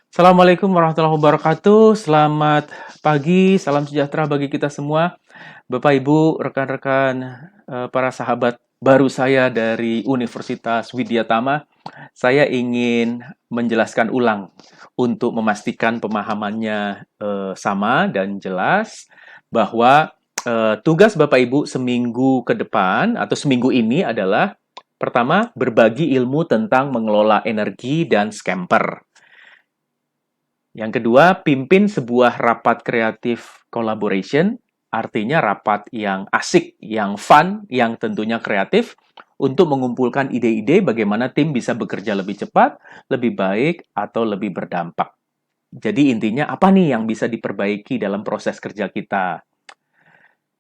Assalamualaikum warahmatullahi wabarakatuh. Selamat pagi, salam sejahtera bagi kita semua. Bapak, Ibu, rekan-rekan, para sahabat baru saya dari Universitas Widyatama. Saya ingin menjelaskan ulang untuk memastikan pemahamannya sama dan jelas bahwa tugas Bapak Ibu seminggu ke depan atau seminggu ini adalah pertama, berbagi ilmu tentang mengelola energi dan scamper. Yang kedua, pimpin sebuah rapat kreatif collaboration, artinya rapat yang asik, yang fun, yang tentunya kreatif, untuk mengumpulkan ide-ide bagaimana tim bisa bekerja lebih cepat, lebih baik, atau lebih berdampak. Jadi intinya apa nih yang bisa diperbaiki dalam proses kerja kita?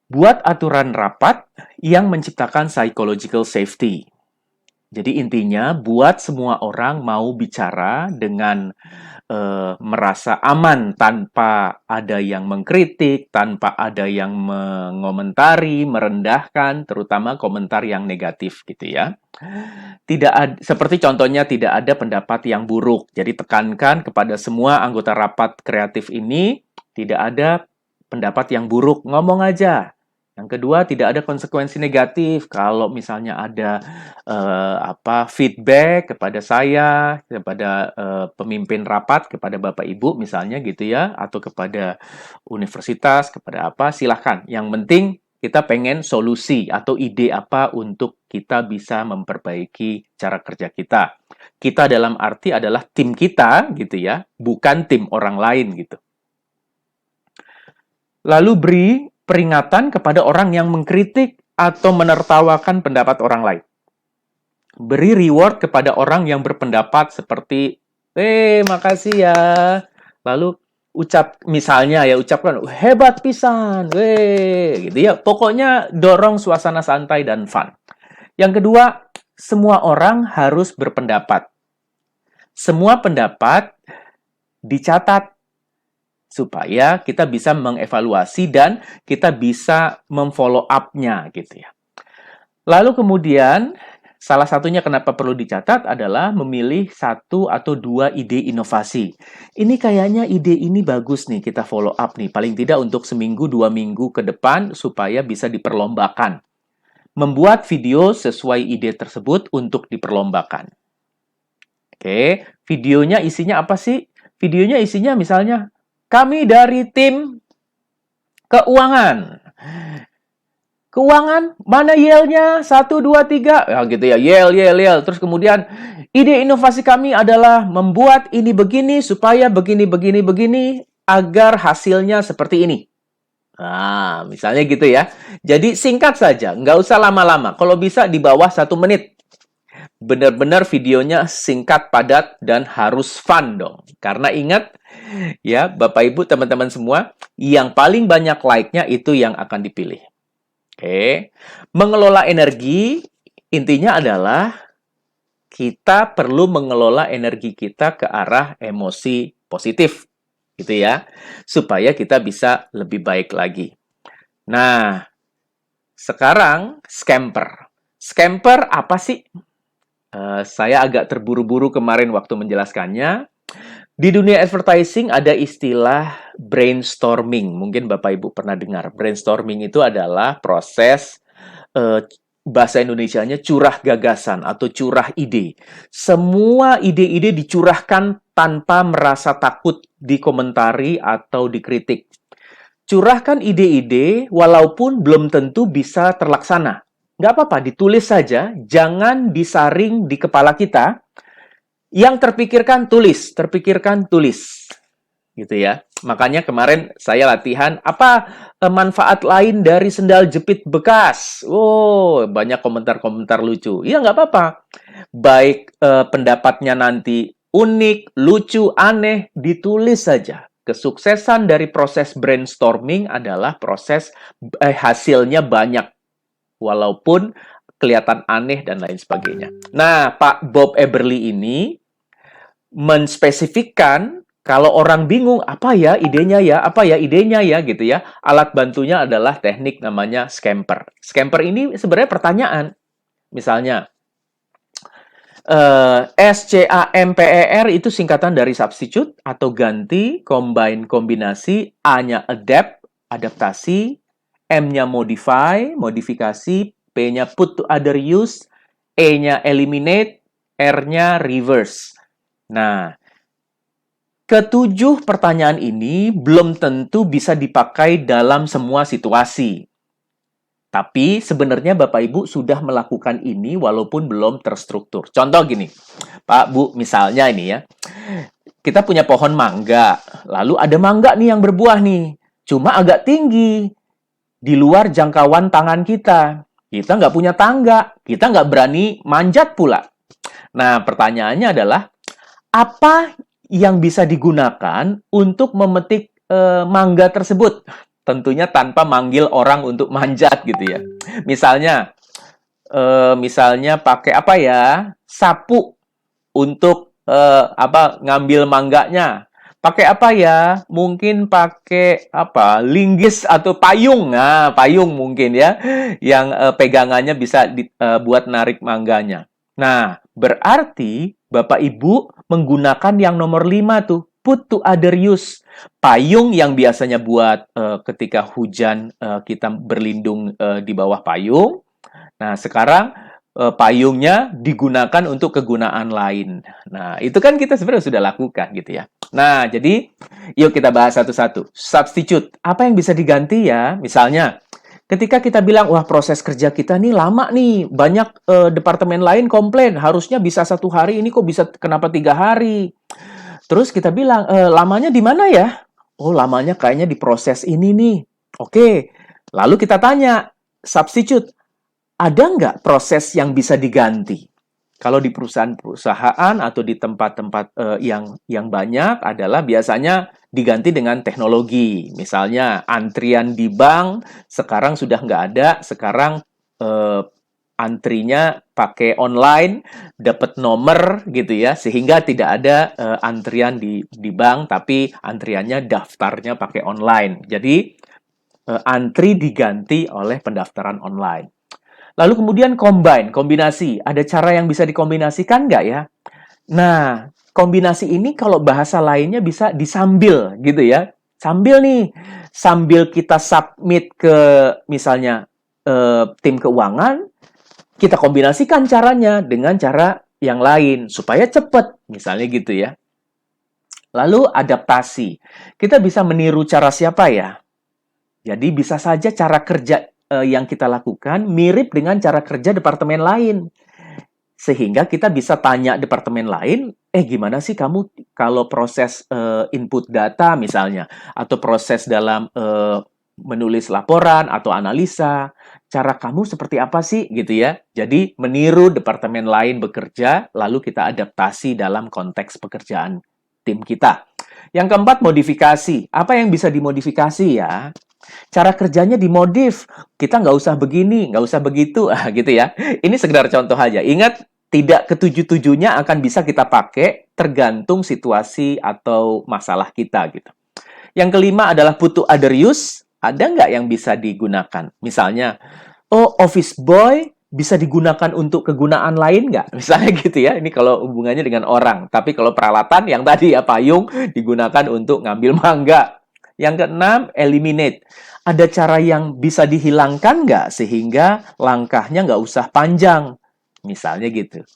Buat aturan rapat yang menciptakan psychological safety. Jadi intinya buat semua orang mau bicara dengan merasa aman tanpa ada yang mengkritik, tanpa ada yang mengomentari, merendahkan, terutama komentar yang negatif gitu ya. Tidak ada, seperti contohnya tidak ada pendapat yang buruk. Jadi tekankan kepada semua anggota rapat kreatif ini tidak ada pendapat yang buruk, ngomong aja. Yang kedua, tidak ada konsekuensi negatif. Kalau misalnya ada feedback kepada saya, kepada pemimpin rapat, kepada Bapak Ibu misalnya gitu ya, atau kepada universitas, kepada apa, silahkan. Yang penting kita pengen solusi atau ide apa untuk kita bisa memperbaiki cara kerja kita. Kita dalam arti adalah tim kita gitu ya, bukan tim orang lain gitu. Lalu beri peringatan kepada orang yang mengkritik atau menertawakan pendapat orang lain. Beri reward kepada orang yang berpendapat seperti, makasih ya. Lalu ucapkan, hebat pisan, gitu ya. Pokoknya dorong suasana santai dan fun. Yang kedua, semua orang harus berpendapat. Semua pendapat dicatat supaya kita bisa mengevaluasi dan kita bisa memfollow up-nya gitu ya. Lalu kemudian salah satunya kenapa perlu dicatat adalah memilih satu atau dua ide inovasi. Ini kayaknya ide ini bagus nih, kita follow up nih. Paling tidak untuk seminggu, 2 minggu ke depan supaya bisa diperlombakan. Membuat video sesuai ide tersebut untuk diperlombakan. Oke, videonya isinya apa sih? Videonya isinya misalnya, kami dari tim keuangan. Keuangan, mana yel-nya? 1, 2, 3. Ya gitu ya, yel. Terus kemudian, ide inovasi kami adalah membuat ini begini, supaya begini, agar hasilnya seperti ini. Nah, misalnya gitu ya. Jadi singkat saja, nggak usah lama-lama. Kalau bisa di bawah 1 menit. Benar-benar videonya singkat, padat, dan harus fun dong. Karena ingat, ya Bapak Ibu, teman-teman semua, yang paling banyak like-nya itu yang akan dipilih. Oke, mengelola energi intinya adalah kita perlu mengelola energi kita ke arah emosi positif, gitu ya, supaya kita bisa lebih baik lagi. Nah, sekarang scamper. Scamper apa sih? Saya agak terburu-buru kemarin waktu menjelaskannya. Di dunia advertising ada istilah brainstorming. Mungkin Bapak Ibu pernah dengar. Brainstorming itu adalah proses bahasa Indonesianya curah gagasan atau curah ide. Semua ide-ide dicurahkan tanpa merasa takut dikomentari atau dikritik. Curahkan ide-ide walaupun belum tentu bisa terlaksana. Nggak apa-apa, ditulis saja. Jangan disaring di kepala kita. Yang terpikirkan tulis. Gitu ya. Makanya kemarin saya latihan, apa manfaat lain dari sendal jepit bekas? Oh, banyak komentar-komentar lucu. Ya, nggak apa-apa. Baik pendapatnya nanti unik, lucu, aneh, ditulis saja. Kesuksesan dari proses brainstorming adalah proses hasilnya banyak. Walaupun kelihatan aneh dan lain sebagainya. Nah, Pak Bob Eberly ini menspesifikkan kalau orang bingung, apa ya idenya ya, gitu ya. Alat bantunya adalah teknik namanya scamper. Scamper ini sebenarnya pertanyaan. Misalnya, SCAMPER itu singkatan dari substitute atau ganti, combine kombinasi, A-nya adapt, adaptasi, M-nya modify, modifikasi, P-nya put to other use, E-nya eliminate, R-nya reverse. Nah, ketujuh pertanyaan ini belum tentu bisa dipakai dalam semua situasi. Tapi sebenarnya Bapak Ibu sudah melakukan ini walaupun belum terstruktur. Contoh gini, Pak, Bu, misalnya ini ya, kita punya pohon mangga, lalu ada mangga nih yang berbuah nih, cuma agak tinggi, di luar jangkauan tangan kita. Kita nggak punya tangga, kita nggak berani manjat pula. Nah, pertanyaannya adalah, apa yang bisa digunakan untuk memetik mangga tersebut? Tentunya tanpa manggil orang untuk manjat gitu ya. Misalnya pakai apa ya? Sapu untuk ngambil mangganya. Pakai apa ya? Mungkin pakai apa? Linggis atau payung. Nah, payung mungkin ya yang pegangannya bisa buat narik mangganya. Nah, berarti Bapak Ibu menggunakan yang nomor 5 tuh, put to other use. Payung yang biasanya buat ketika hujan kita berlindung di bawah payung. Nah, sekarang payungnya digunakan untuk kegunaan lain. Nah, itu kan kita sebenarnya sudah lakukan gitu ya. Nah, jadi yuk kita bahas satu-satu. Substitute, apa yang bisa diganti ya? Misalnya, ketika kita bilang, wah proses kerja kita nih lama nih, banyak departemen lain komplain, harusnya bisa 1 hari, ini kok bisa kenapa 3 hari? Terus kita bilang, lamanya di mana ya? Oh, lamanya kayaknya di proses ini nih. Oke, lalu kita tanya, substitute, ada nggak proses yang bisa diganti? Kalau di perusahaan-perusahaan atau di tempat-tempat yang banyak adalah biasanya diganti dengan teknologi. Misalnya antrian di bank sekarang sudah nggak ada, sekarang antrinya pakai online, dapat nomor gitu ya, sehingga tidak ada antrian di bank, tapi antriannya daftarnya pakai online. Jadi antri diganti oleh pendaftaran online. Lalu kemudian combine, kombinasi. Ada cara yang bisa dikombinasikan nggak ya? Nah, kombinasi ini kalau bahasa lainnya bisa disambil gitu ya. Sambil nih, sambil kita submit ke misalnya tim keuangan, kita kombinasikan caranya dengan cara yang lain supaya cepat, misalnya gitu ya. Lalu adaptasi. Kita bisa meniru cara siapa ya? Jadi bisa saja cara kerja yang kita lakukan mirip dengan cara kerja departemen lain. Sehingga kita bisa tanya departemen lain, gimana sih kamu kalau proses input data misalnya, atau proses dalam menulis laporan atau analisa, cara kamu seperti apa sih gitu ya. Jadi meniru departemen lain bekerja, lalu kita adaptasi dalam konteks pekerjaan tim kita. Yang keempat, modifikasi. Apa yang bisa dimodifikasi ya? Cara kerjanya dimodif. Kita nggak usah begini, nggak usah begitu, gitu ya. Ini sekedar contoh aja. Ingat, tidak ketujuh-tujuhnya akan bisa kita pakai tergantung situasi atau masalah kita gitu. Yang kelima adalah put to other use. Ada nggak yang bisa digunakan? Misalnya, office boy bisa digunakan untuk kegunaan lain nggak? Misalnya gitu ya. Ini kalau hubungannya dengan orang. Tapi kalau peralatan yang tadi ya payung digunakan untuk ngambil mangga. Yang keenam, eliminate. Ada cara yang bisa dihilangkan nggak sehingga langkahnya nggak usah panjang? Misalnya gitu.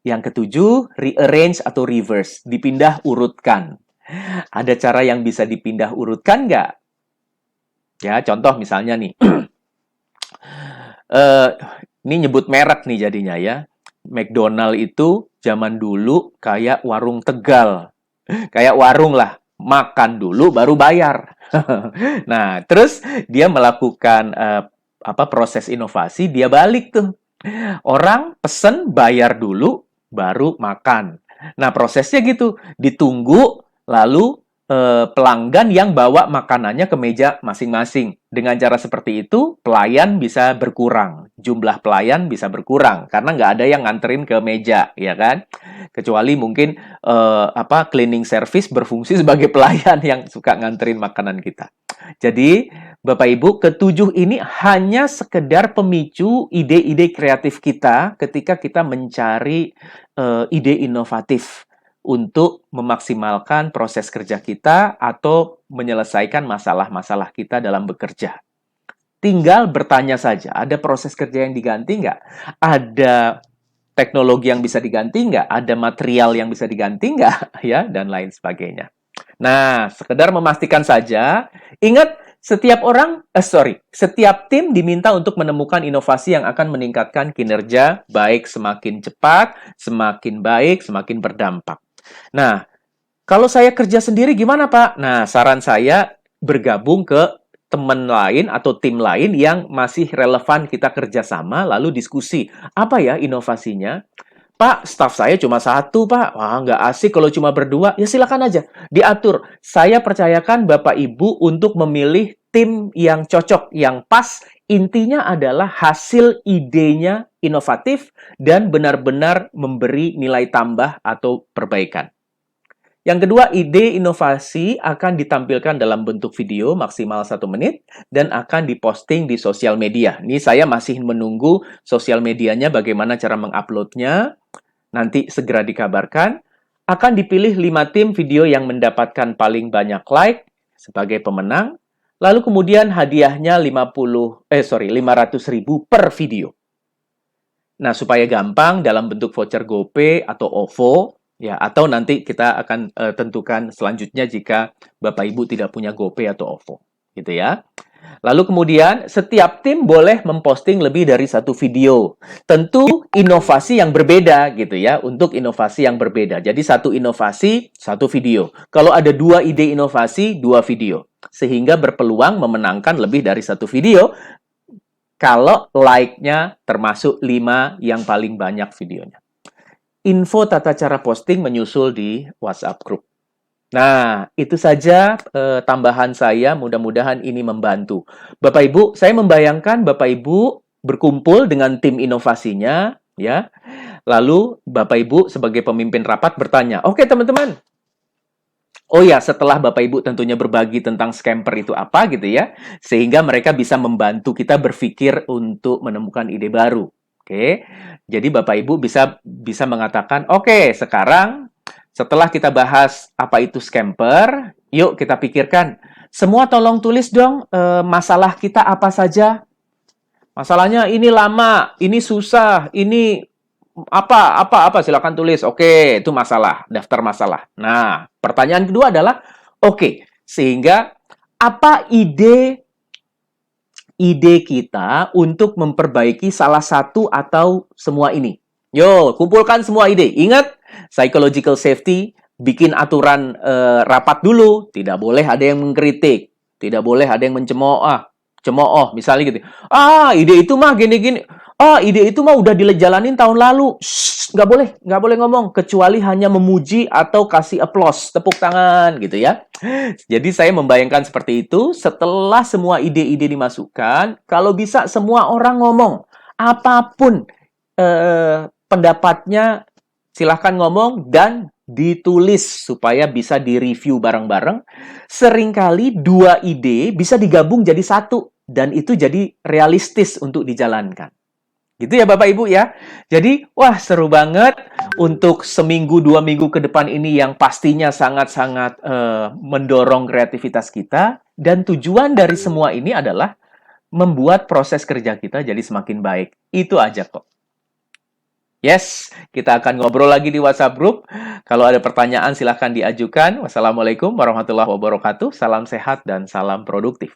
Yang ketujuh, rearrange atau reverse. Dipindah urutkan. Ada cara yang bisa dipindah urutkan nggak? Ya, contoh misalnya nih. Ini nyebut merek nih jadinya ya. McDonald itu zaman dulu kayak warung Tegal. Kayak warung lah. Makan dulu baru bayar. Nah, terus dia melakukan proses inovasi, dia balik tuh. Orang pesen bayar dulu baru makan. Nah, prosesnya gitu, ditunggu lalu pelanggan yang bawa makanannya ke meja masing-masing. Dengan cara seperti itu, pelayan bisa berkurang. Jumlah pelayan bisa berkurang karena nggak ada yang nganterin ke meja, ya kan? Kecuali mungkin cleaning service berfungsi sebagai pelayan yang suka nganterin makanan kita. Jadi Bapak Ibu, ketujuh ini hanya sekedar pemicu ide-ide kreatif kita ketika kita mencari ide inovatif untuk memaksimalkan proses kerja kita atau menyelesaikan masalah-masalah kita dalam bekerja. Tinggal bertanya saja, ada proses kerja yang diganti nggak? Ada teknologi yang bisa diganti nggak? Ada material yang bisa diganti nggak? Ya, dan lain sebagainya. Nah, sekedar memastikan saja, ingat setiap tim diminta untuk menemukan inovasi yang akan meningkatkan kinerja, baik semakin cepat, semakin baik, semakin berdampak. Nah, kalau saya kerja sendiri gimana, Pak? Nah, saran saya bergabung ke teman lain atau tim lain yang masih relevan kita kerjasama, lalu diskusi. Apa ya inovasinya? Pak, staff saya cuma satu, Pak. Wah, nggak asik kalau cuma berdua. Ya, silakan aja. Diatur. Saya percayakan Bapak Ibu untuk memilih tim yang cocok, yang pas. Intinya adalah hasil idenya inovatif dan benar-benar memberi nilai tambah atau perbaikan. Yang kedua, ide inovasi akan ditampilkan dalam bentuk video maksimal 1 menit dan akan diposting di sosial media. Ini saya masih menunggu sosial medianya bagaimana cara menguploadnya. Nanti segera dikabarkan. Akan dipilih 5 tim video yang mendapatkan paling banyak like sebagai pemenang. Lalu kemudian hadiahnya 500.000 per video. Nah, supaya gampang dalam bentuk voucher GoPay atau OVO, ya, atau nanti kita akan tentukan selanjutnya jika Bapak Ibu tidak punya GoPay atau OVO, gitu ya. Lalu kemudian setiap tim boleh memposting lebih dari 1 video. Tentu inovasi yang berbeda gitu ya, untuk inovasi yang berbeda. Jadi 1 inovasi, 1 video. Kalau ada 2 ide inovasi, 2 video. Sehingga berpeluang memenangkan lebih dari 1 video kalau like-nya termasuk 5 yang paling banyak videonya. Info tata cara posting menyusul di WhatsApp Group. Nah, itu saja tambahan saya. Mudah-mudahan ini membantu. Bapak Ibu, saya membayangkan Bapak Ibu berkumpul dengan tim inovasinya, ya. Lalu Bapak Ibu sebagai pemimpin rapat bertanya, "Oke, teman-teman. Oh ya, setelah Bapak Ibu tentunya berbagi tentang scamper itu apa gitu ya, sehingga mereka bisa membantu kita berpikir untuk menemukan ide baru. Oke. Jadi Bapak Ibu bisa mengatakan, "Oke, sekarang setelah kita bahas apa itu scamper, yuk kita pikirkan. Semua tolong tulis dong masalah kita apa saja. Masalahnya ini lama, ini susah, ini apa silakan tulis. Oke, itu masalah, daftar masalah. Nah, pertanyaan kedua adalah, oke, sehingga apa ide kita untuk memperbaiki salah satu atau semua ini? Yo, kumpulkan semua ide. Ingat, psychological safety, bikin aturan rapat dulu. Tidak boleh ada yang mengkritik. Tidak boleh ada yang cemooh, misalnya gitu. Ide itu mah gini-gini. Ide itu mah udah dijalanin tahun lalu. Shh, nggak boleh ngomong. Kecuali hanya memuji atau kasih applause, tepuk tangan gitu ya. Jadi saya membayangkan seperti itu. Setelah semua ide-ide dimasukkan, kalau bisa semua orang ngomong. Apapun pendapatnya, silahkan ngomong dan ditulis supaya bisa direview bareng-bareng. Seringkali 2 ide bisa digabung jadi 1 dan itu jadi realistis untuk dijalankan. Gitu ya Bapak Ibu ya. Jadi, wah seru banget untuk seminggu 2 minggu ke depan ini yang pastinya sangat-sangat mendorong kreativitas kita. Dan tujuan dari semua ini adalah membuat proses kerja kita jadi semakin baik. Itu aja kok. Yes, kita akan ngobrol lagi di WhatsApp Group. Kalau ada pertanyaan silahkan diajukan. Wassalamualaikum warahmatullahi wabarakatuh. Salam sehat dan salam produktif.